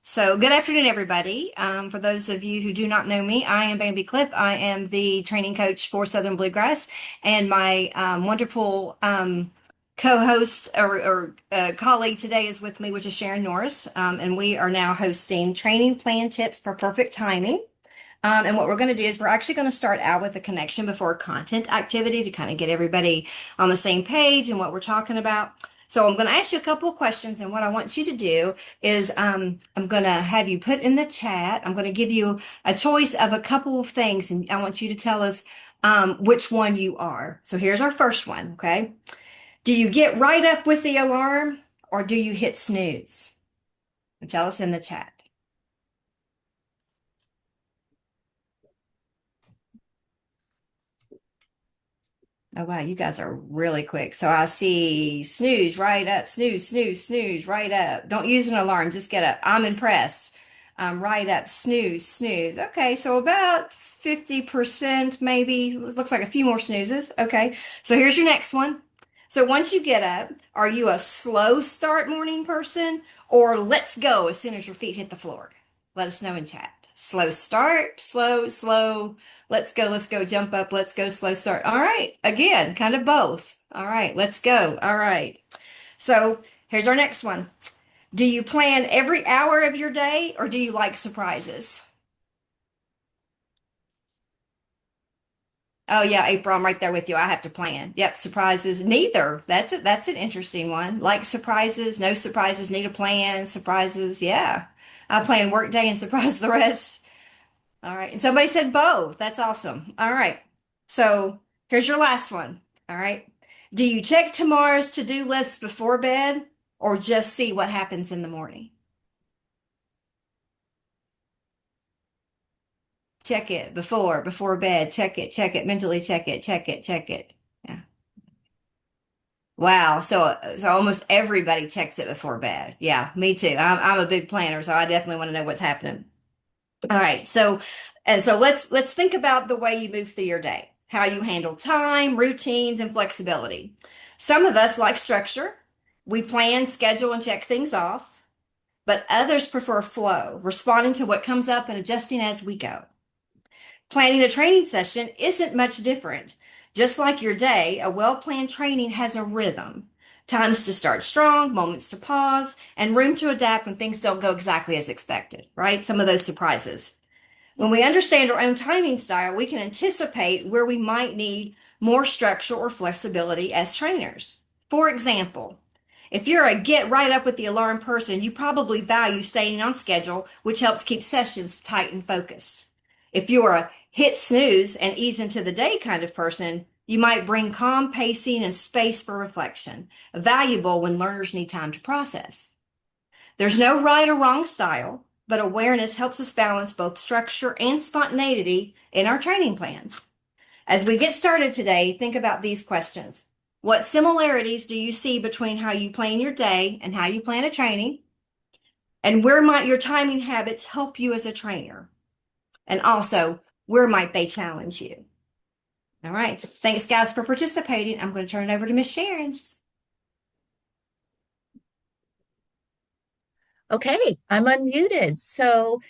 So, good afternoon, everybody. For those of you who do not know me, I am Bambi Cliff. I am the training coach for Southern Bluegrass, and my wonderful co-host or colleague today is with me, which is Sharon Norris, and we are now hosting Training Plan Tips for Perfect Timing. And what we're going to do is we're actually going to start out with the connection before content activity to kind of get everybody on the same page and what we're talking about. So I'm going to ask you a couple of questions, and what I want you to do is I'm going to have you put in the chat. I'm going to give you a choice of a couple of things, and I want you to tell us which one you are. So here's our first one, okay? Do you get right up with the alarm or do you hit snooze? Tell us in the chat. Oh wow, you guys are really quick. So I see snooze, right up, snooze, snooze, snooze, right up. Don't use an alarm, just get up. I'm impressed. Right up, snooze, snooze. Okay, so about 50% maybe. Looks like a few more snoozes. Okay, so here's your next one. So once you get up, are you a slow start morning person or let's go as soon as your feet hit the floor? Let us know in chat. Slow start, slow, slow. Let's go, jump up, let's go, slow start. All right, again, kind of both. All right, let's go. All right. So here's our next one. Do you plan every hour of your day or do you like surprises? Oh yeah, April, I'm right there with you. I have to plan. Yep, surprises. Neither. That's an interesting one. Like surprises, no surprises, need a plan, surprises. Yeah. I plan work day and surprise the rest. All right. And somebody said both. That's awesome. All right. So here's your last one. All right. Do you check tomorrow's to-do list before bed or just see what happens in the morning? Check it before bed. Check it, mentally check it. Yeah. Wow. So almost everybody checks it before bed. Yeah, me too. I'm a big planner, so I definitely want to know what's happening. All right. So let's think about the way you move through your day, how you handle time, routines, and flexibility. Some of us like structure. We plan, schedule, and check things off, but others prefer flow, responding to what comes up and adjusting as we go. Planning a training session isn't much different. Just like your day, a well-planned training has a rhythm. Times to start strong, moments to pause, and room to adapt when things don't go exactly as expected, right? Some of those surprises. When we understand our own timing style, we can anticipate where we might need more structure or flexibility as trainers. For example, if you're a get right up with the alarm person, you probably value staying on schedule, which helps keep sessions tight and focused. If you're a hit snooze and ease into the day kind of person, you might bring calm pacing and space for reflection, valuable when learners need time to process. There's no right or wrong style, but awareness helps us balance both structure and spontaneity in our training plans. As we get started today, think about these questions. What similarities do you see between how you plan your day and how you plan a training? And where might your timing habits help you as a trainer? And also, where might they challenge you? All right. Thanks, guys, for participating. I'm going to turn it over to Miss Sharon. Okay, I'm unmuted. So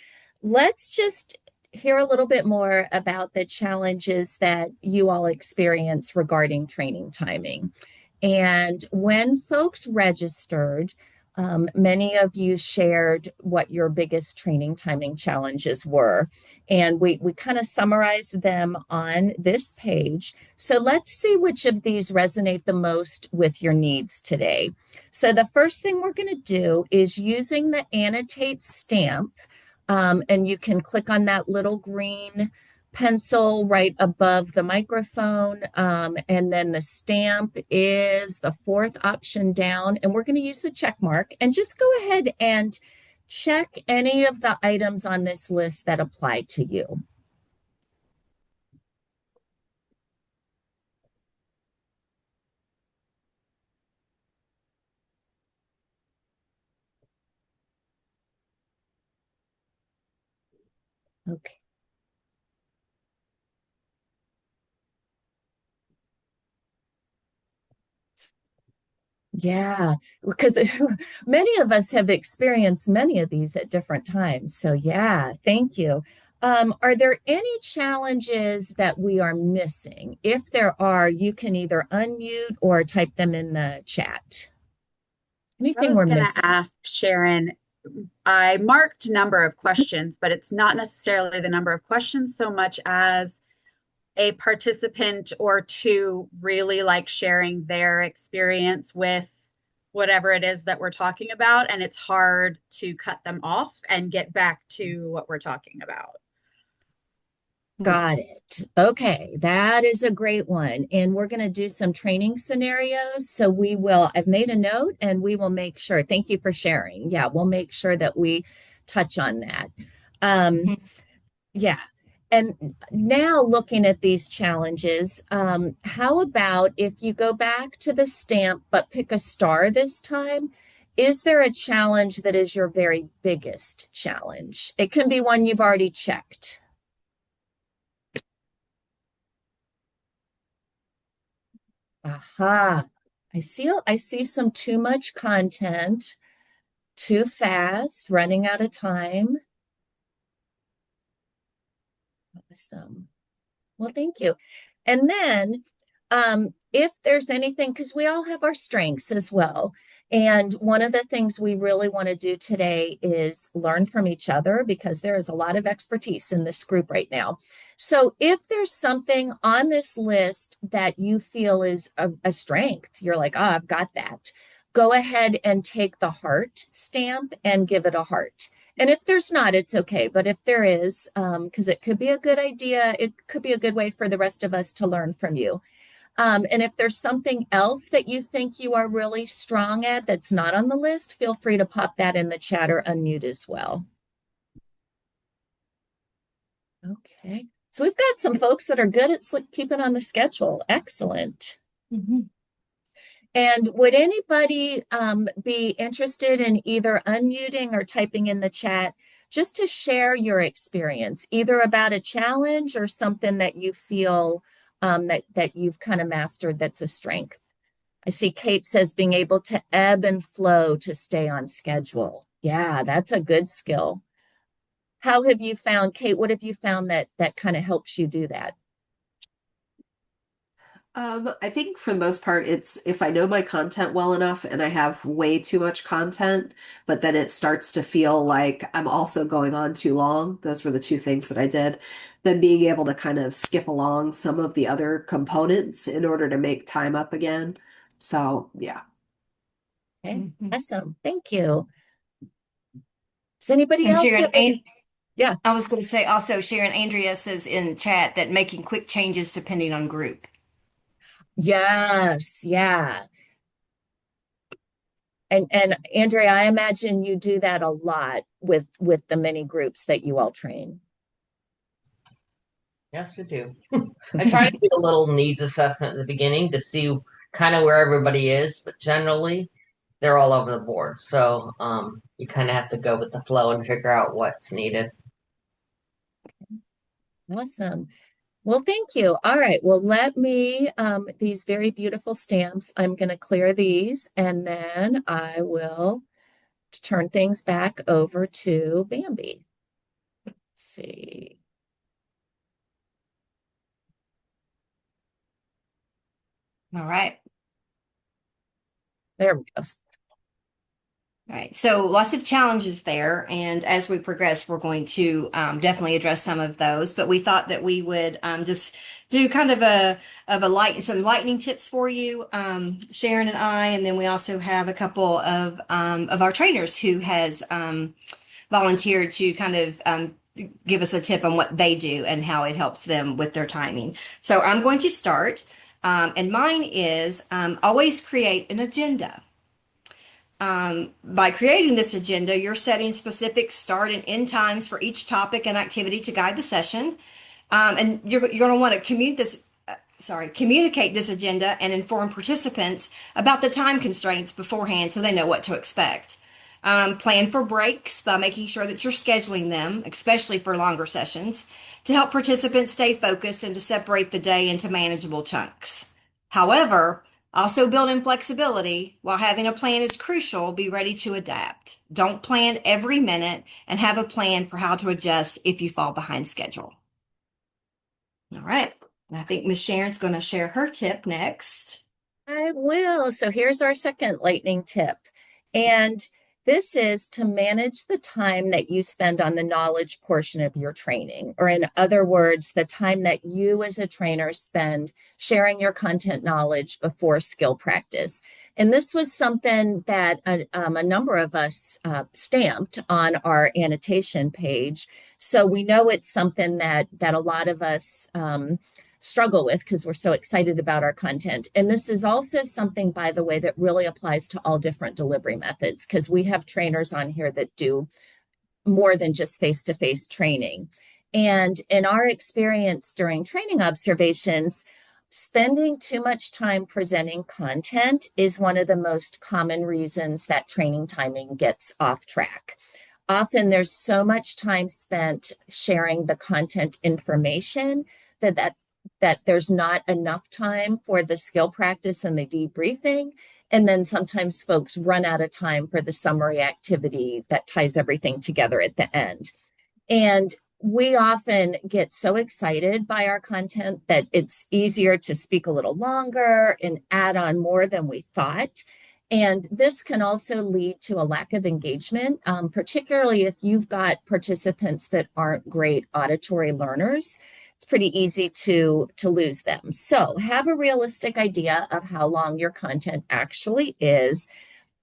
let's just hear a little bit more about the challenges that you all experience regarding training timing. And when folks registered, many of you shared what your biggest training timing challenges were. And we kind of summarized them on this page. So let's see which of these resonate the most with your needs today. So the first thing we're going to do is using the annotate stamp. And you can click on that little green pencil right above the microphone. And then the stamp is the fourth option down. And we're going to use the check mark and just go ahead and check any of the items on this list that apply to you. Okay. Yeah, because many of us have experienced many of these at different times. So, yeah, thank you. Are there any challenges that we are missing? If there are, you can either unmute or type them in the chat. I Anything was we're going to missing? ask Sharon, I marked number of questions, but it's not necessarily the number of questions so much as a participant or two really like sharing their experience with whatever it is that we're talking about. And it's hard to cut them off and get back to what we're talking about. Got it. Okay, that is a great one. And we're going to do some training scenarios. So we will, I've made a note and we will make sure. Thank you for sharing. Yeah, we'll make sure that we touch on that. Um, yeah. And now looking at these challenges, how about if you go back to the stamp but pick a star this time? Is there a challenge that is your very biggest challenge? It can be one you've already checked. Aha. I see some too much content, too fast, running out of time. Awesome. Well, thank you. And then, if there's anything, because we all have our strengths as well. And one of the things we really want to do today is learn from each other because there is a lot of expertise in this group right now. So, if there's something on this list that you feel is a strength, you're like, oh, I've got that, go ahead and take the heart stamp and give it a heart. And if there's not, it's okay. But if there is, because it could be a good idea, it could be a good way for the rest of us to learn from you. And if there's something else that you think you are really strong at that's not on the list, feel free to pop that in the chat or unmute as well. Okay. So we've got some folks that are good at keeping on the schedule. Excellent. Mhm. And would anybody be interested in either unmuting or typing in the chat just to share your experience, either about a challenge or something that you feel that you've kind of mastered that's a strength? I see Kate says being able to ebb and flow to stay on schedule. Yeah, that's a good skill. How have you found, Kate, what have you found that kind of helps you do that? I think for the most part, it's if I know my content well enough and I have way too much content, but then it starts to feel like I'm also going on too long. Those were the two things that I did. Then being able to kind of skip along some of the other components in order to make time up again. So, yeah. Okay, Mhm. awesome. Thank you. Does anybody And else Sharon, have any? Yeah. I was going to say also, Sharon, Andrea says in chat that making quick changes depending on group. Yes, yeah. And Andrea, I imagine you do that a lot with the many groups that you all train. Yes, we do. I try to do a little needs assessment at the beginning to see kind of where everybody is, but generally they're all over the board. So you kind of have to go with the flow and figure out what's needed. Awesome. Well, thank you. All right. Well, let me, these very beautiful stamps, I'm going to clear these and then I will turn things back over to Bambi. Let's see. All right. There we go. All right. So lots of challenges there. And as we progress, we're going to definitely address some of those. But we thought that we would just do kind of some lightning tips for you, Sharon and I. And then we also have a couple of our trainers who has volunteered to kind of give us a tip on what they do and how it helps them with their timing. So I'm going to start. And mine is always create an agenda. By creating this agenda, you're setting specific start and end times for each topic and activity to guide the session. And you're going to want to communicate this agenda and inform participants about the time constraints beforehand so they know what to expect. Plan for breaks by making sure that you're scheduling them, especially for longer sessions, to help participants stay focused and to separate the day into manageable chunks. However, Also, build in flexibility. While having a plan is crucial, be ready to adapt. Don't plan every minute and have a plan for how to adjust if you fall behind schedule. All right. I think Miss Sharon's going to share her tip next. I will. So here's our second lightning tip. And this is to manage the time that you spend on the knowledge portion of your training, or in other words, the time that you as a trainer spend sharing your content knowledge before skill practice. And this was something that a number of us stamped on our annotation page. So we know it's something that a lot of us struggle with because we're so excited about our content. And this is also something, by the way, that really applies to all different delivery methods, because we have trainers on here that do more than just face-to-face training. And in our experience during training observations, spending too much time presenting content is one of the most common reasons that training timing gets off track. Often there's so much time spent sharing the content information that there's not enough time for the skill practice and the debriefing. And then sometimes folks run out of time for the summary activity that ties everything together at the end. And we often get so excited by our content that it's easier to speak a little longer and add on more than we thought. And this can also lead to a lack of engagement, particularly if you've got participants that aren't great auditory learners. It's pretty easy to lose them. So have a realistic idea of how long your content actually is.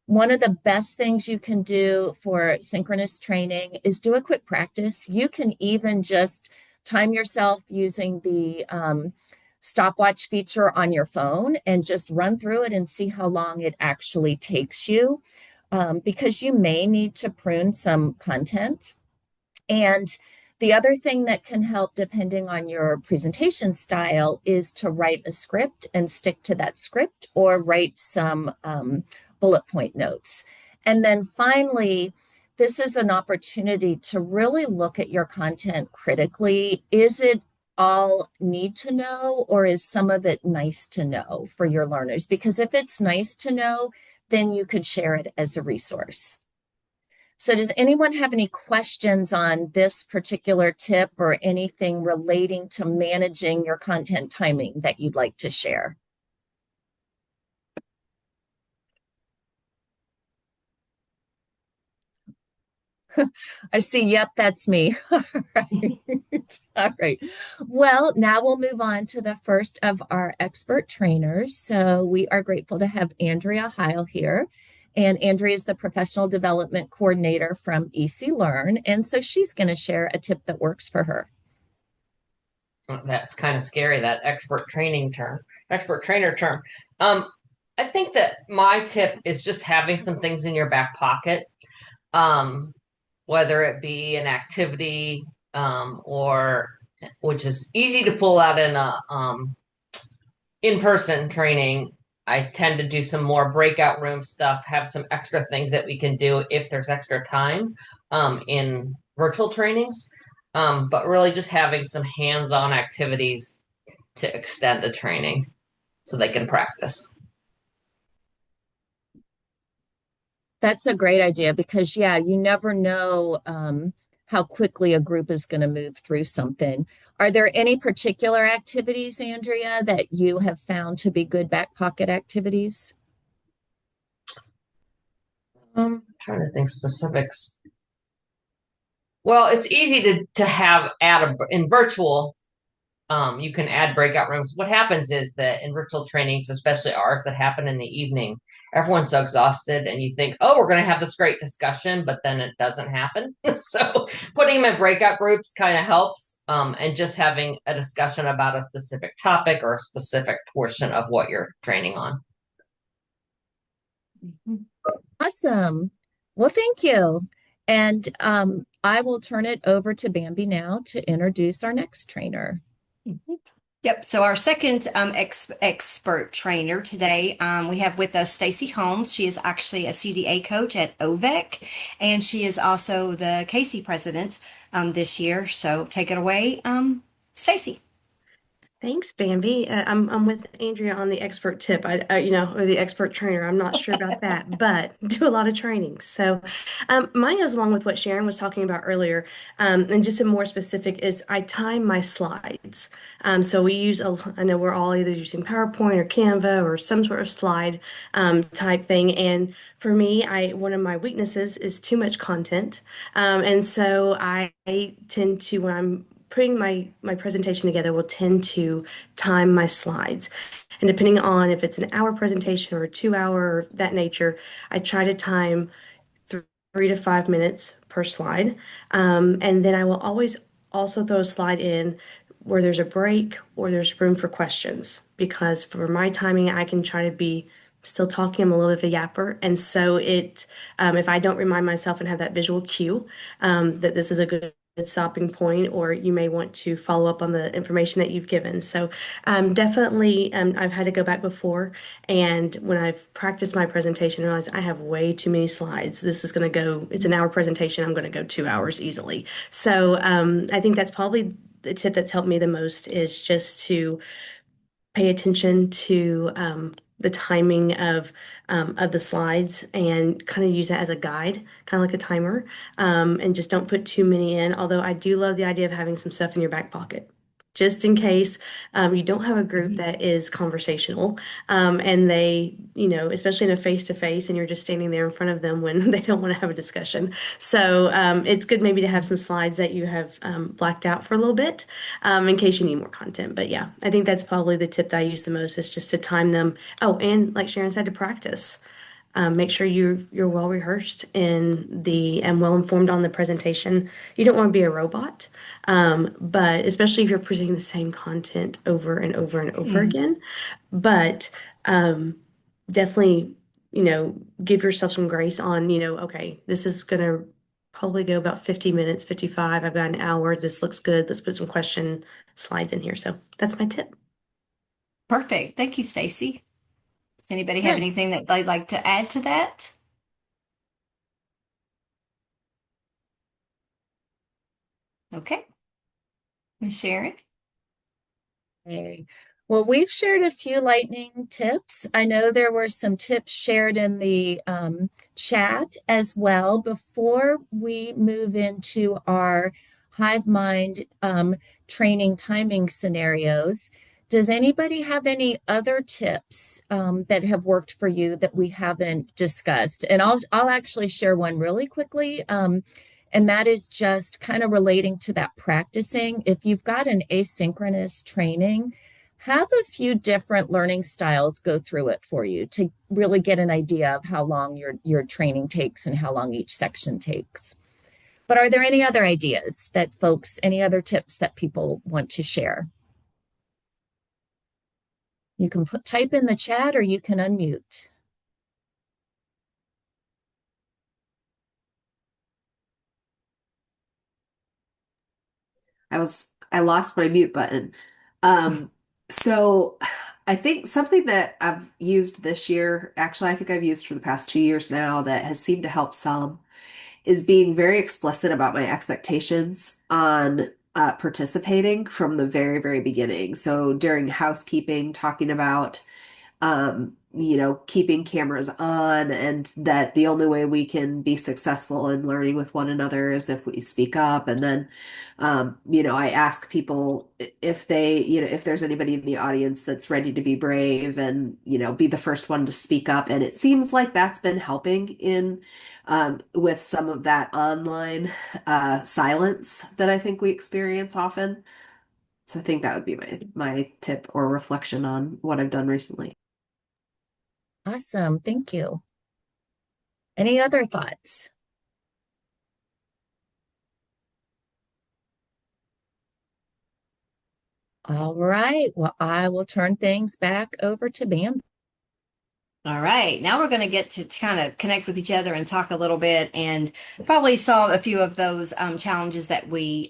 One of the best things you can do for synchronous training is do a quick practice. You can even just time yourself using the stopwatch feature on your phone and just run through it and see how long it actually takes you, because you may need to prune some content. And the other thing that can help, depending on your presentation style, is to write a script and stick to that script, or write some bullet point notes. And then finally, this is an opportunity to really look at your content critically. Is it all need to know, or is some of it nice to know for your learners? Because if it's nice to know, then you could share it as a resource. So does anyone have any questions on this particular tip or anything relating to managing your content timing that you'd like to share? I see. Yep, that's me. All right. All right. Well, now we'll move on to the first of our expert trainers. So we are grateful to have Andrea Heil here. And Andrea is the professional development coordinator from EC Learn. And so she's going to share a tip that works for her. That's kind of scary, that expert trainer term. I think that my tip is just having some things in your back pocket. Whether it be an activity, or which is easy to pull out in a in-person training. I tend to do some more breakout room stuff, have some extra things that we can do if there's extra time in virtual trainings. But really just having some hands-on activities to extend the training so they can practice. That's a great idea, because, yeah, you never know how quickly a group is going to move through something. Are there any particular activities, Andrea, that you have found to be good back pocket activities? I'm trying to think specifics. Well, it's easy to have in virtual. You can add breakout rooms. What happens is that in virtual trainings, especially ours that happen in the evening, everyone's so exhausted, and you think, oh, we're going to have this great discussion, but then it doesn't happen. So putting them in breakout groups kind of helps, and just having a discussion about a specific topic or a specific portion of what you're training on. Awesome. Well, thank you. And I will turn it over to Bambi now to introduce our next trainer. Yep. So our second expert trainer today, we have with us Stacy Holmes. She is actually a CDA coach at OVEC, and she is also the CASE president this year. So take it away, Stacy. Thanks, Bambi. I'm with Andrea on the expert tip. Or the expert trainer. I'm not sure about that, but do a lot of training. So, mine goes along with what Sharon was talking about earlier. And just a more specific is I time my slides. So we use I know we're all either using PowerPoint or Canva or some sort of slide type thing. And for me, I one of my weaknesses is too much content. And so I tend to when I'm putting my presentation together will tend to time my slides. And depending on if it's an hour presentation or a 2 hour or that nature, I try to time 3 to 5 minutes per slide. And then I will always also throw a slide in where there's a break or there's room for questions because for my timing, I can try to be still talking. I'm a little bit of a yapper. And so if I don't remind myself and have that visual cue, that this is a good stopping point, or you may want to follow up on the information that you've given. So definitely, I've had to go back before, and when I've practiced my presentation, I realized I have way too many slides. This is going to go, it's an hour presentation. I'm going to go 2 hours easily. So I think that's probably the tip that's helped me the most is just to pay attention to the timing of the slides and kind of use that as a guide, kind of like a timer, and just don't put too many in. Although I do love the idea of having some stuff in your back pocket. Just in case you don't have a group that is conversational, and they, especially in a face-to-face, and you're just standing there in front of them when they don't want to have a discussion. So it's good maybe to have some slides that you have blacked out for a little bit in case you need more content. But yeah, I think that's probably the tip that I use the most is just to time them. Oh, and like Sharon said, to practice. Make sure you're well rehearsed and well informed on the presentation. You don't want to be a robot, but especially if you're presenting the same content over and over and over again. But definitely, give yourself some grace on, okay, this is gonna probably go about 50 minutes, 55. I've got an hour. This looks good. Let's put some question slides in here. So that's my tip. Perfect. Thank you, Stacy. Does anybody have Good. anything that they'd like to add to that? Okay. Ms. Sharon? Okay. Well, we've shared a few lightning tips. I know there were some tips shared in the chat as well. Before we move into our Hive Mind training timing scenarios, does anybody have any other tips that have worked for you that we haven't discussed? And I'll actually share one really quickly. And that is just kind of relating to that practicing. If you've got an asynchronous training, have a few different learning styles go through it for you to really get an idea of how long your training takes and how long each section takes. But are there any other ideas that folks, any other tips that people want to share? You can type in the chat or you can unmute. I lost my mute button. So I think something that I've used this year, actually, I think I've used for the past 2 years now that has seemed to help some is being very explicit about my expectations on participating from the very, very beginning. So during housekeeping, talking about keeping cameras on and that the only way we can be successful in learning with one another is if we speak up. And then, I ask people if if there's anybody in the audience that's ready to be brave and, be the first one to speak up. And it seems like that's been helping with some of that online, silence that I think we experience often. So I think that would be my tip or reflection on what I've done recently. Awesome. Thank you. Any other thoughts? All right. Well, I will turn things back over to Bam. All right, now we're going to get to kind of connect with each other and talk a little bit and probably solve a few of those challenges that we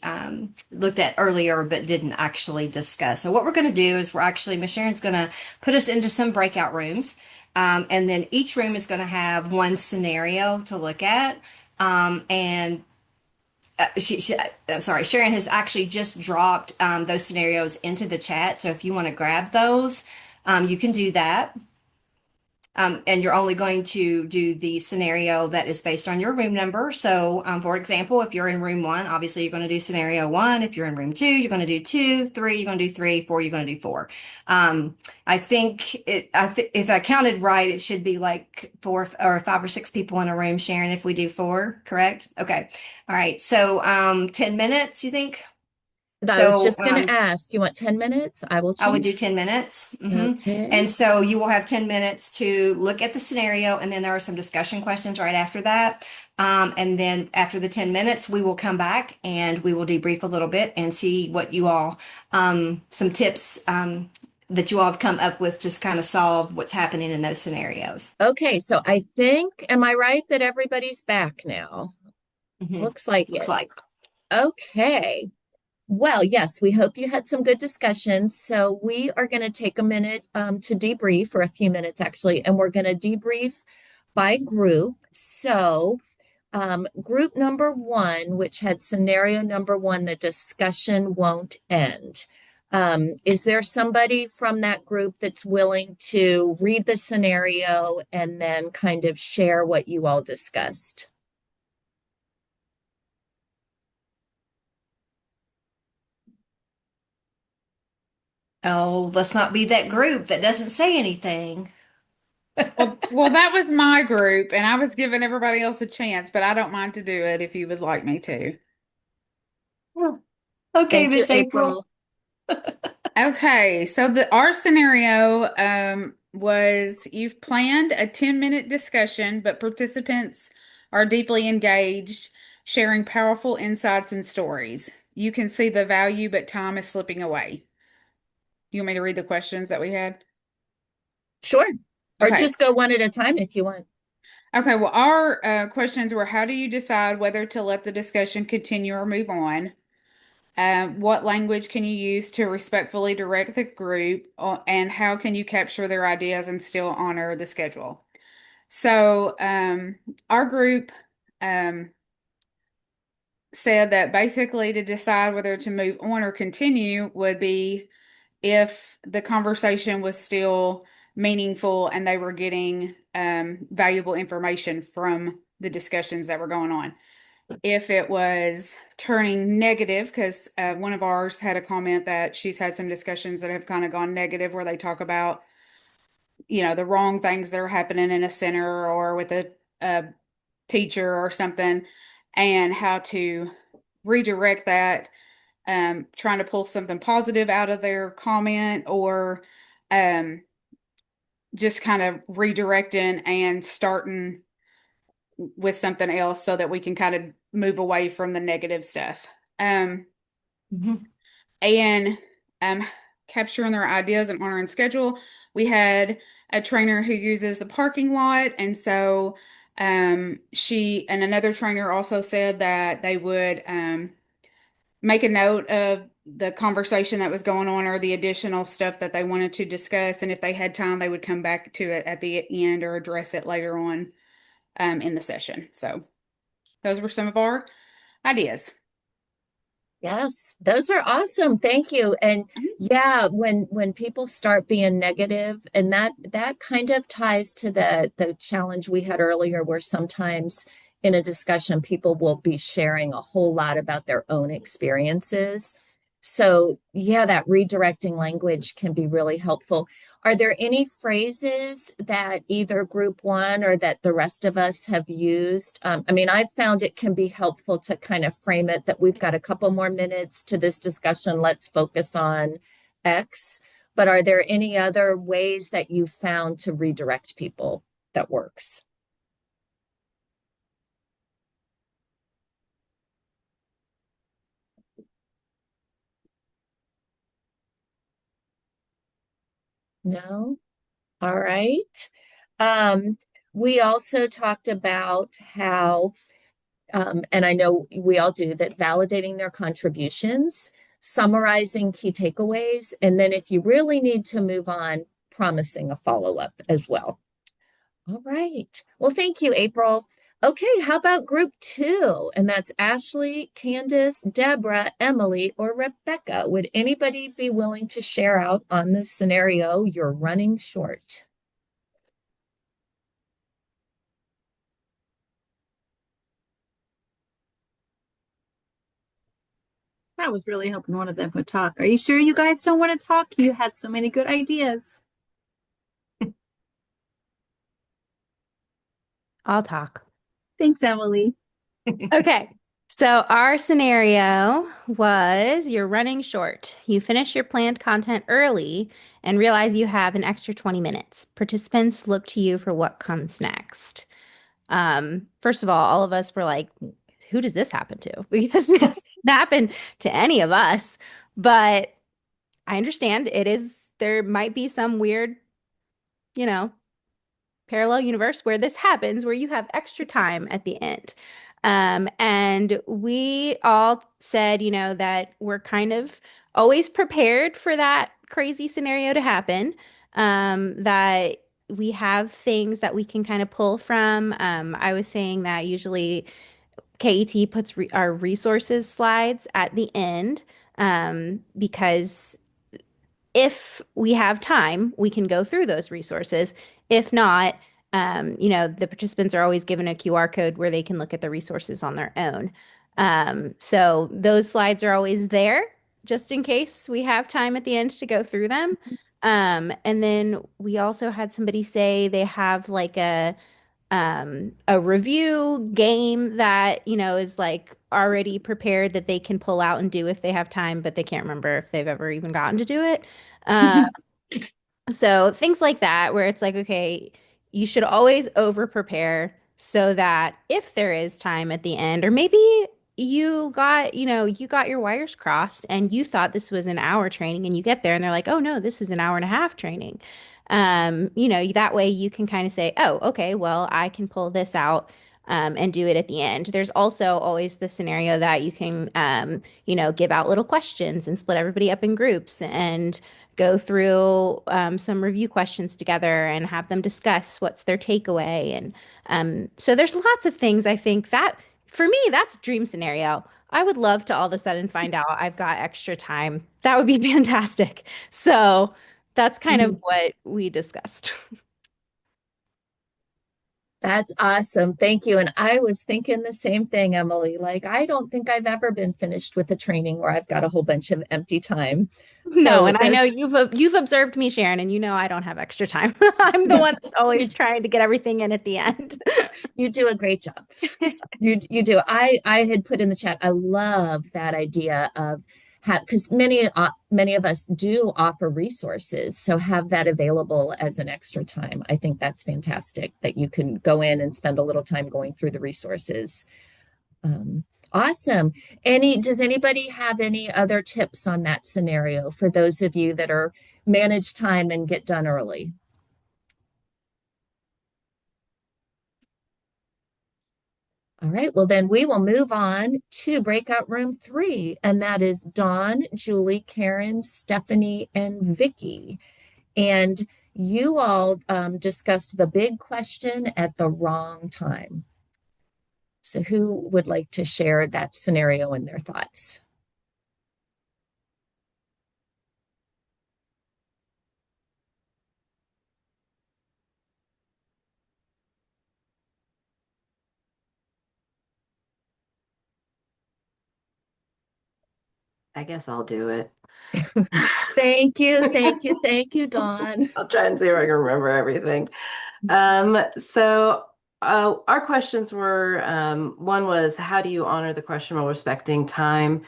looked at earlier but didn't actually discuss. So what we're going to do is Miss Sharon's going to put us into some breakout rooms, and then each room is going to have one scenario to look at. And sorry, Sharon has actually just dropped those scenarios into the chat. So if you want to grab those, you can do that. And you're only going to do the scenario that is based on your room number. So, for example, if you're in room one, obviously you're going to do scenario one. If you're in room two, you're going to do two, three, you're going to do three, four, you're going to do four. I think if I counted right, it should be like four or five or six people in a room, Sharon, if we do four, correct? Okay. All right. So, 10 minutes, you think? I was So, just going to ask, you want 10 minutes? I will I would do change. 10 minutes. Okay. And so you will have 10 minutes to look at the scenario, and then there are some discussion questions right after that. And then after the 10 minutes, we will come back and we will debrief a little bit and see what you all, some tips that you all have come up with, just kind of solve what's happening in those scenarios. Okay, so I think, am I right that everybody's back now? Looks like Looks it. like. Okay. Well, yes, we hope you had some good discussions. So we are going to take a minute to debrief, for a few minutes actually, and we're going to debrief by group. So group number one, which had scenario number one, the discussion won't end. Is there somebody from that group that's willing to read the scenario and then kind of share what you all discussed? Oh, let's not be that group that doesn't say anything. Well, that was my group, and I was giving everybody else a chance, but I don't mind to do it if you would like me to. Okay, Thank you, Miss April. Okay, so our scenario was you've planned a 10-minute discussion, but participants are deeply engaged, sharing powerful insights and stories. You can see the value, but time is slipping away. You want me to read the questions that we had? Sure. Or Okay. just go one at a time if you want. Okay, well, our questions were, how do you decide whether to let the discussion continue or move on? What language can you use to respectfully direct the group, and how can you capture their ideas and still honor the schedule? So, our group said that basically to decide whether to move on or continue would be if the conversation was still meaningful and they were getting valuable information from the discussions that were going on. If it was turning negative, because one of ours had a comment that she's had some discussions that have kind of gone negative where they talk about, the wrong things that are happening in a center or with a teacher or something, and how to redirect that, trying to pull something positive out of their comment, or just kind of redirecting and starting with something else so that we can kind of move away from the negative stuff. And capturing their ideas and honoring schedule. We had a trainer who uses the parking lot, and so she and another trainer also said that they would make a note of the conversation that was going on or the additional stuff that they wanted to discuss, and if they had time, they would come back to it at the end or address it later on in the session. So those were some of our ideas. Yes, those are awesome. Thank you. And yeah, when people start being negative, and that kind of ties to the challenge we had earlier, where sometimes in a discussion people will be sharing a whole lot about their own experiences. So yeah, that redirecting language can be really helpful. Are there any phrases that either group one or that the rest of us have used? I mean, I've found it can be helpful to kind of frame it that we've got a couple more minutes to this discussion. Let's focus on X. But are there any other ways that you found to redirect people that works? No? All right. We also talked about how, and I know we all do, that validating their contributions, summarizing key takeaways, and then if you really need to move on, promising a follow-up as well. All right. Well, thank you, April. Okay, how about group two? And that's Ashley, Candace, Deborah, Emily, or Rebecca. Would anybody be willing to share out on the scenario you're running short? I was really hoping one of them would talk. Are you sure you guys don't want to talk? You had so many good ideas. I'll talk. Thanks, Emily. Okay. So our scenario was you're running short. You finish your planned content early and realize you have an extra 20 minutes. Participants look to you for what comes next. First of all of us were like, who does this happen to? Because it doesn't happen to any of us. But I understand there might be some weird, you know, parallel universe where this happens, where you have extra time at the end. And we all said, that we're kind of always prepared for that crazy scenario to happen, that we have things that we can kind of pull from. I was saying that usually KET puts our resources slides at the end, because if we have time, we can go through those resources. If not, the participants are always given a QR code where they can look at the resources on their own. So those slides are always there just in case we have time at the end to go through them. And then we also had somebody say they have like a review game that, is like already prepared that they can pull out and do if they have time, but they can't remember if they've ever even gotten to do it. So things like that, where it's like, okay, you should always over prepare so that if there is time at the end, or maybe you got your wires crossed and you thought this was an hour training and you get there and they're like, oh no, this is an hour and a half training. That way you can kind of say, oh, okay, well, I can pull this out, and do it at the end. There's also always the scenario that you can, give out little questions and split everybody up in groups and go through some review questions together and have them discuss what's their takeaway. And so there's lots of things I think that for me, that's a dream scenario. I would love to all of a sudden find out I've got extra time. That would be fantastic. So that's kind of what we discussed. That's awesome. Thank you. And I was thinking the same thing, Emily. Like, I don't think I've ever been finished with a training where I've got a whole bunch of empty time. No, and I know you've observed me, Sharon, and I don't have extra time. I'm the one that's always trying to get everything in at the end. You do a great job. You do. I had put in the chat, I love that idea of because many of us do offer resources, so have that available as an extra time. I think that's fantastic that you can go in and spend a little time going through the resources. Awesome. Does anybody have any other tips on that scenario for those of you that are manage time and get done early? All right, well, then we will move on to breakout room 3, and that is Dawn, Julie, Karen, Stephanie, and Vicky. And you all discussed the big question at the wrong time. So who would like to share that scenario and their thoughts? I guess I'll do it. Thank you, Dawn. I'll try and see if I can remember everything. So our questions were, one was, how do you honor the question while respecting time?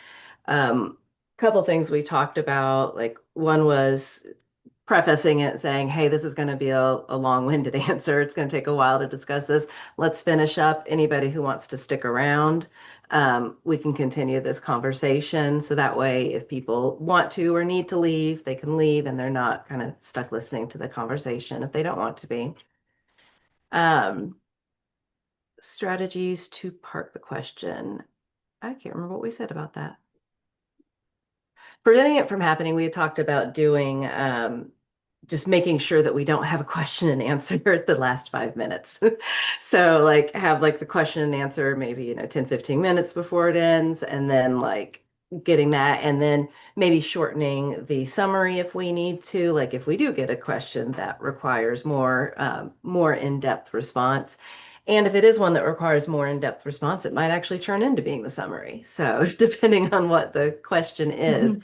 Couple things we talked about, like one was prefacing it saying, hey, this is going to be a long-winded answer. It's going to take a while to discuss this. Let's finish up. Anybody who wants to stick around, we can continue this conversation. So that way, if people want to or need to leave, they can leave and they're not kind of stuck listening to the conversation if they don't want to be. Strategies to park the question. I can't remember what we said about that. Preventing it from happening, we had talked about doing just making sure that we don't have a question and answer at the last 5 minutes. So like have like the question and answer maybe 10, 15 minutes before it ends, and then like getting that, and then maybe shortening the summary if we need to, like if we do get a question that requires more in-depth response. And if it is one that requires more in-depth response, it might actually turn into being the summary. So depending on what the question is,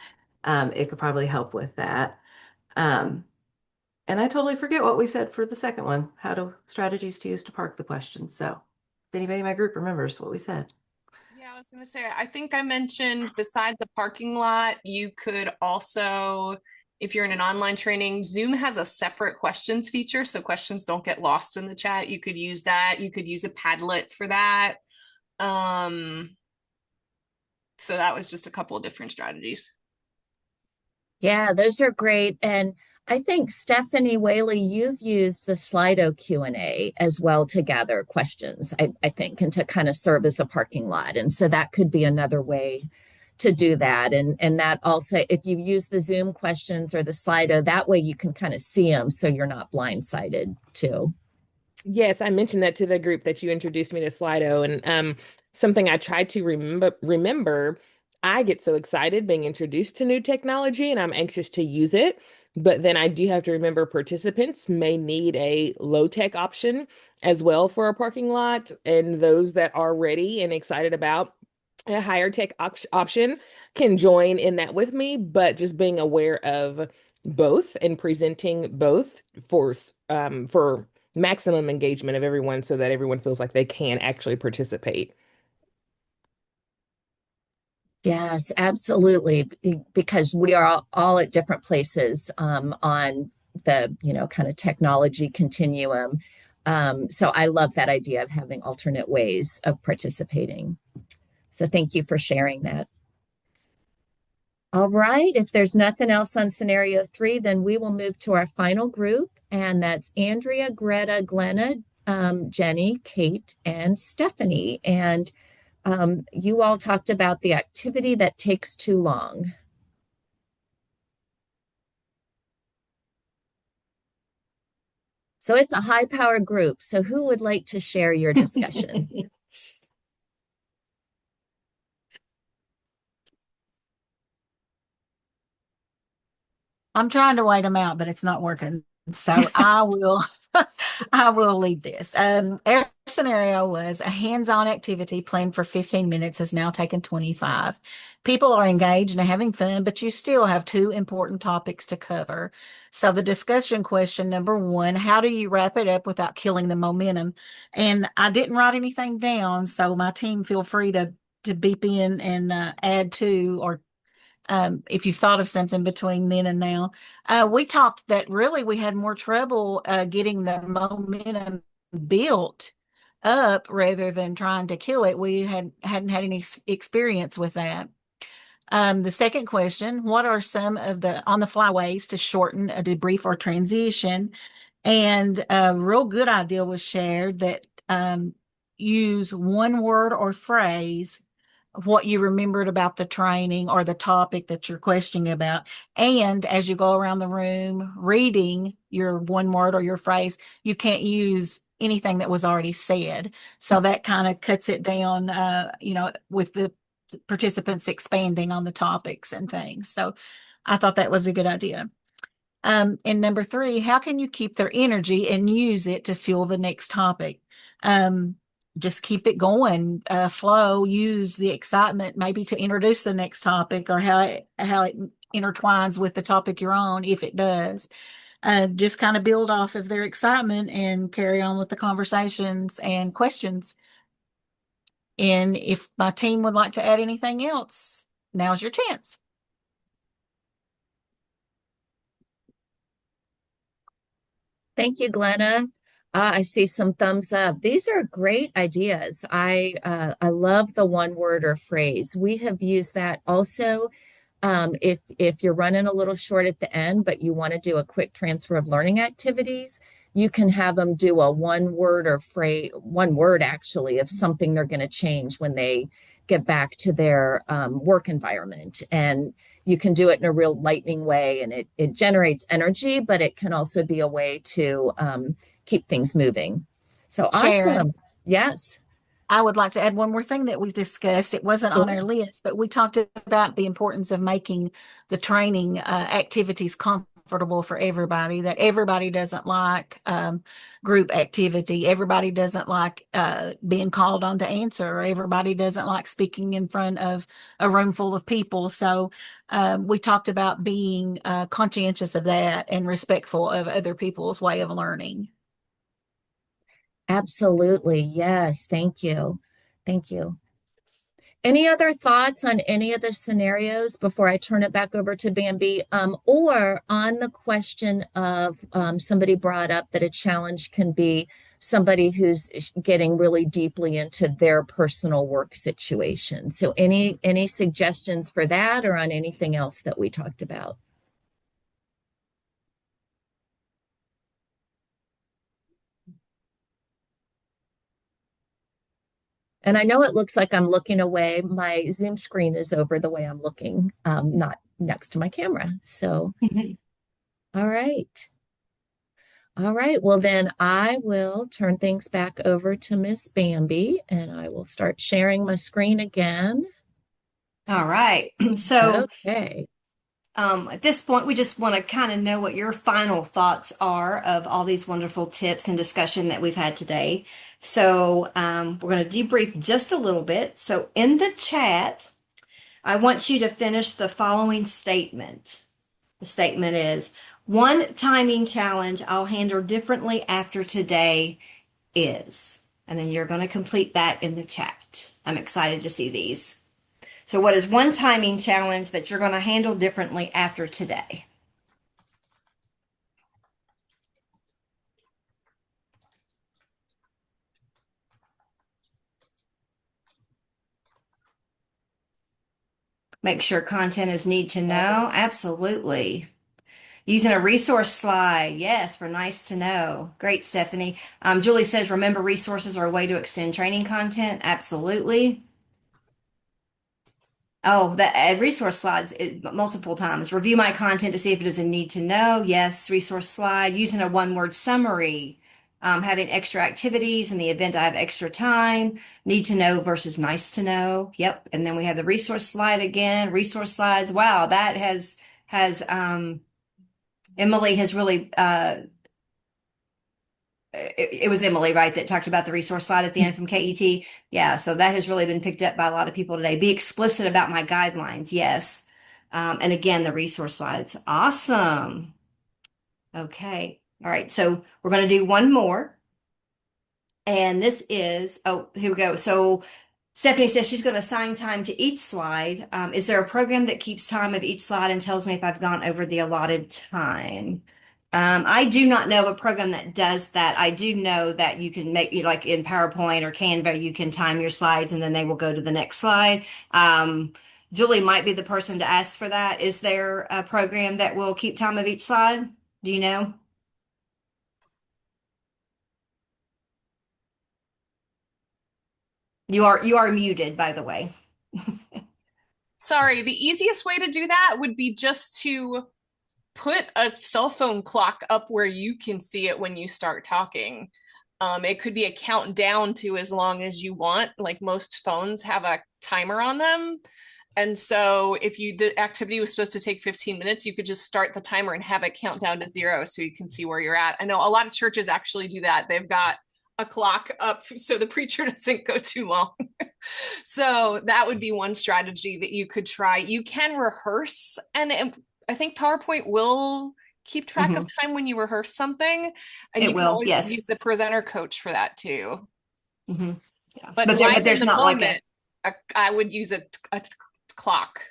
it could probably help with that. And I totally forget what we said for the second one, strategies to use to park the questions. So if anybody in my group remembers what we said. Yeah, I was going to say, I think I mentioned besides a parking lot, you could also, if you're in an online training, Zoom has a separate questions feature, so questions don't get lost in the chat. You could use that. You could use a Padlet for that. So that was just a couple of different strategies. Yeah, those are great. And I think Stephanie Whaley, you've used the Slido Q&A as well to gather questions, I think, and to kind of serve as a parking lot. And so that could be another way to do that. And that also, if you use the Zoom questions or the Slido, that way you can kind of see them so you're not blindsided too. Yes, I mentioned that to the group that you introduced me to Slido, and something I try to remember. I get so excited being introduced to new technology and I'm anxious to use it. But then I do have to remember participants may need a low-tech option as well for a parking lot. And those that are ready and excited about a higher tech option can join in that with me. But just being aware of both and presenting both for maximum engagement of everyone so that everyone feels like they can actually participate. Yes, absolutely. Because we are all at different places on the, kind of technology continuum. So I love that idea of having alternate ways of participating. So thank you for sharing that. All right, if there's nothing else on scenario 3, then we will move to our final group, and that's Andrea, Greta, Glenna, Jenny, Kate, and Stephanie. And you all talked about the activity that takes too long. So it's a high-powered group. So who would like to share your discussion? I'm trying to wait them out, but it's not working. So I will I will lead this. Our scenario was a hands-on activity planned for 15 minutes has now taken 25. People are engaged and having fun, but you still have 2 important topics to cover. So the discussion question number 1, how do you wrap it up without killing the momentum? And I didn't write anything down, so my team feel free to beep in and add to, or if you thought of something between then and now. We talked that really we had more trouble getting the momentum built up rather than trying to kill it. We hadn't had any experience with that. The second question, what are some of the on-the-fly ways to shorten a debrief or transition? And a real good idea was shared that use one word or phrase what you remembered about the training or the topic that you're questioning about. And as you go around the room reading your one word or your phrase, you can't use anything that was already said. So that kind of cuts it down, with the participants expanding on the topics and things. So I thought that was a good idea. And number 3, how can you keep their energy and use it to fuel the next topic? Just keep it going, flow, use the excitement maybe to introduce the next topic or how it intertwines with the topic you're on, if it does. Just kind of build off of their excitement and carry on with the conversations and questions. And if my team would like to add anything else, now's your chance. Thank you, Glenna. I see some thumbs up. These are great ideas. I love the one word or phrase. We have used that also. If you're running a little short at the end, but you want to do a quick transfer of learning activities, you can have them do a one word or phrase, one word actually, of something they're going to change when they get back to their work environment. And you can do it in a real lightning way, and it generates energy, but it can also be a way to keep things moving. So Sharon, awesome. Yes. I would like to add one more thing that we discussed. It wasn't on our list, but we talked about the importance of making the training activities comfortable for everybody, that everybody doesn't like group activity. Everybody doesn't like being called on to answer, or everybody doesn't like speaking in front of a room full of people. So we talked about being conscientious of that and respectful of other people's way of learning. Absolutely. Yes. Thank you. Thank you. Any other thoughts on any of the scenarios before I turn it back over to Bambi? Or on the question of somebody brought up that a challenge can be somebody who's getting really deeply into their personal work situation. So any suggestions for that, or on anything else that we talked about? And I know it looks like I'm looking away. My Zoom screen is over the way I'm looking, not next to my camera. So, all right. All right. Well, then I will turn things back over to Miss Bambi, and I will start sharing my screen again. All right. So, okay. At this point, we just want to kind of know what your final thoughts are of all these wonderful tips and discussion that we've had today. So we're going to debrief just a little bit. So in the chat, I want you to finish the following statement. The statement is, one timing challenge I'll handle differently after today is, and then you're going to complete that in the chat. I'm excited to see these. So what is one timing challenge that you're going to handle differently after today? Make sure content is need to know. Absolutely. Using a resource slide. Yes, for nice to know. Great, Stephanie. Julie says, remember resources are a way to extend training content. Absolutely. Oh, that resource slides multiple times. Review my content to see if it is a need to know. Yes, resource slide. Using a one-word summary. Having extra activities in the event I have extra time. Need to know versus nice to know. Yep. And then we have the resource slide again. Resource slides. Wow, that has Emily has really it was Emily, right, that talked about the resource slide at the end from KET. Yeah, so that has really been picked up by a lot of people today. Be explicit about my guidelines. Yes. And again, the resource slides. Awesome. Okay. All right. So we're going to do one more. And this is, oh, here we go. So Stephanie says she's going to assign time to each slide. Is there a program that keeps time of each slide and tells me if I've gone over the allotted time? I do not know of a program that does that. I do know that you can make, like in PowerPoint or Canva, you can time your slides and then they will go to the next slide. Julie might be the person to ask for that. Is there a program that will keep time of each slide? Do you know? You are muted, by the way. Sorry, the easiest way to do that would be just to put a cell phone clock up where you can see it when you start talking. It could be a countdown to as long as you want. Like most phones have a timer on them. And so if the activity was supposed to take 15 minutes, you could just start the timer and have it count down to 0 so you can see where you're at. I know a lot of churches actually do that. They've got a clock up so the preacher doesn't go too long. So that would be one strategy that you could try. You can rehearse, and I think PowerPoint will keep track of time when you rehearse something. And you can always use the presenter coach for that too. Yeah. But there's not moment, like I would use a clock.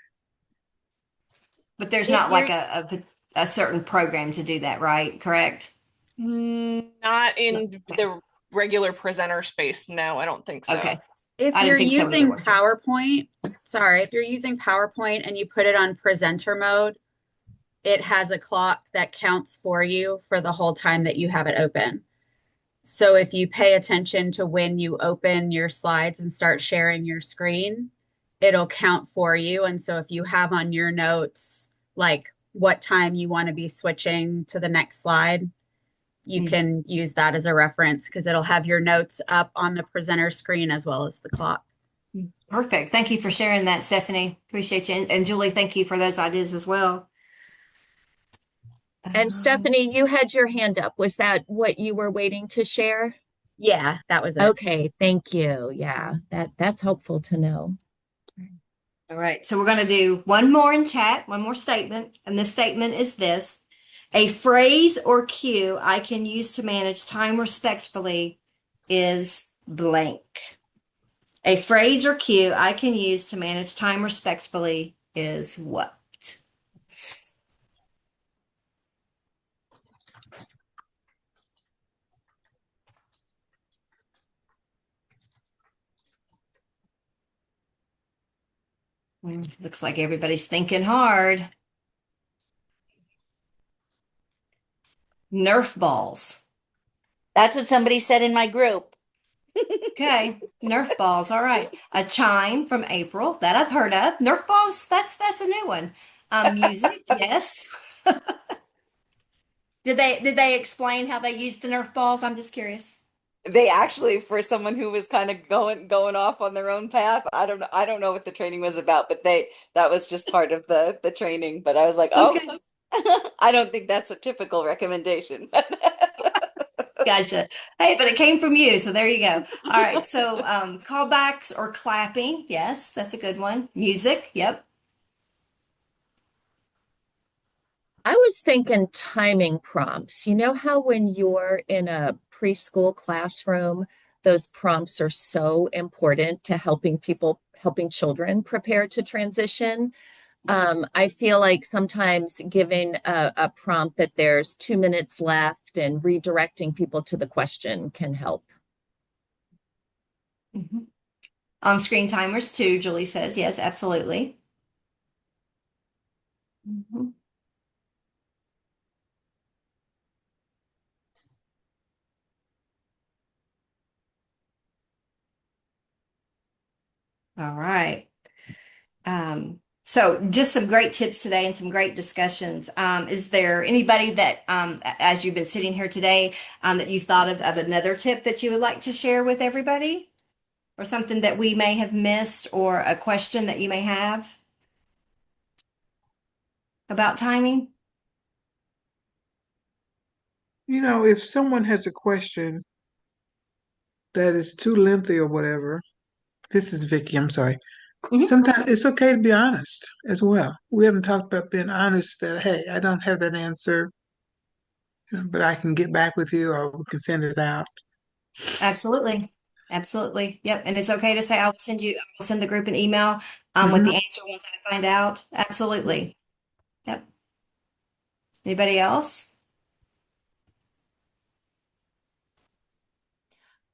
But there's not like a certain program to do that, right? Correct? Not in the regular presenter space. No, I don't think so. Okay. If you're using PowerPoint, if you're using PowerPoint and you put it on presenter mode, it has a clock that counts for you for the whole time that you have it open. So if you pay attention to when you open your slides and start sharing your screen, it'll count for you. And so if you have on your notes, like what time you want to be switching to the next slide, you can use that as a reference because it'll have your notes up on the presenter screen as well as the clock. Perfect. Thank you for sharing that, Stephanie. Appreciate you. And Julie, thank you for those ideas as well. And Stephanie, you had your hand up. Was that what you were waiting to share? Yeah, that was it. Okay, thank you. Yeah, that's helpful to know. All right, so we're going to do one more in chat, one more statement, and this statement is this: a phrase or cue I can use to manage time respectfully is blank. A phrase or cue I can use to manage time respectfully is what? Looks like everybody's thinking hard. Nerf balls. That's what somebody said in my group. Okay, Nerf balls. All right. A chime from April that I've heard of. Nerf balls. That's a new one. Music. Yes. Did they explain how they used the Nerf balls? I'm just curious. They actually, for someone who was kind of going off on their own path, I don't know what the training was about, but that was just part of the training. But I was like, oh, Okay. I don't think that's a typical recommendation. Gotcha. Hey, but it came from you, so there you go. All right. So callbacks or clapping. Yes, that's a good one. Music. Yep. I was thinking timing prompts. You know how when you're in a preschool classroom, those prompts are so important to helping children prepare to transition. I feel like sometimes giving a prompt that there's 2 minutes left and redirecting people to the question can help. On screen timers too, Julie says. Yes, absolutely. All right. So just some great tips today and some great discussions. Is there anybody that, as you've been sitting here today, that you thought of another tip that you would like to share with everybody? Or something that we may have missed, or a question that you may have about timing? You know, if someone has a question that is too lengthy or whatever, this is Vicky, I'm sorry. Sometimes it's okay to be honest as well. We haven't talked about being honest that, hey, I don't have that answer, but I can get back with you or we can send it out. Absolutely. Absolutely. Yep. And it's okay to say, I'll send the group an email with the answer once I find out. Absolutely. Yep. Anybody else?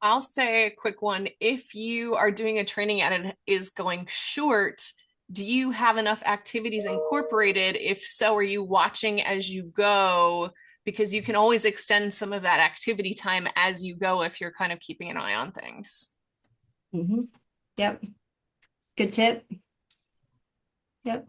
I'll say a quick one. If you are doing a training and it is going short, do you have enough activities incorporated? If so, are you watching as you go? Because you can always extend some of that activity time as you go if you're kind of keeping an eye on things. Yep. Good tip. Yep.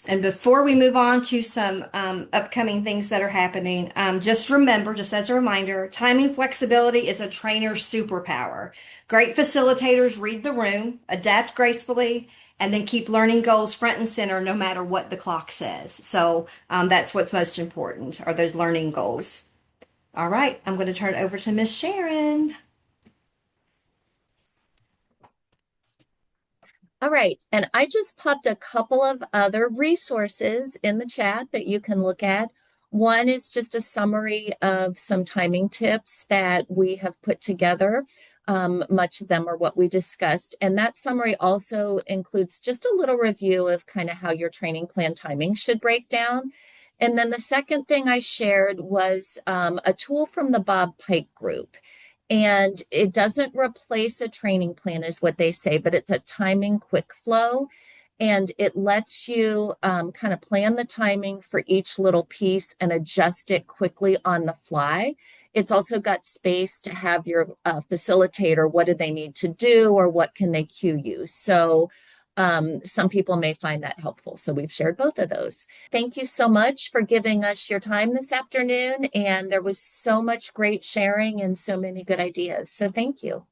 And before we move on to some upcoming things that are happening, just remember, just as a reminder, timing flexibility is a trainer's superpower. Great facilitators read the room, adapt gracefully, and then keep learning goals front and center no matter what the clock says. So that's what's most important, are those learning goals. All right, I'm going to turn it over to Miss Sharon. All right, and I just popped a couple of other resources in the chat that you can look at. One is just a summary of some timing tips that we have put together. Much of them are what we discussed. And that summary also includes just a little review of kind of how your training plan timing should break down. And then the second thing I shared was a tool from the Bob Pike group. And it doesn't replace a training plan is what they say, but it's a timing quick flow. and it lets you kind of plan the timing for each little piece and adjust it quickly on the fly. It's also got space to have your facilitator, what do they need to do or what can they cue you? So some people may find that helpful. So we've shared both of those. Thank you so much for giving us your time this afternoon. And there was so much great sharing and so many good ideas. So thank you.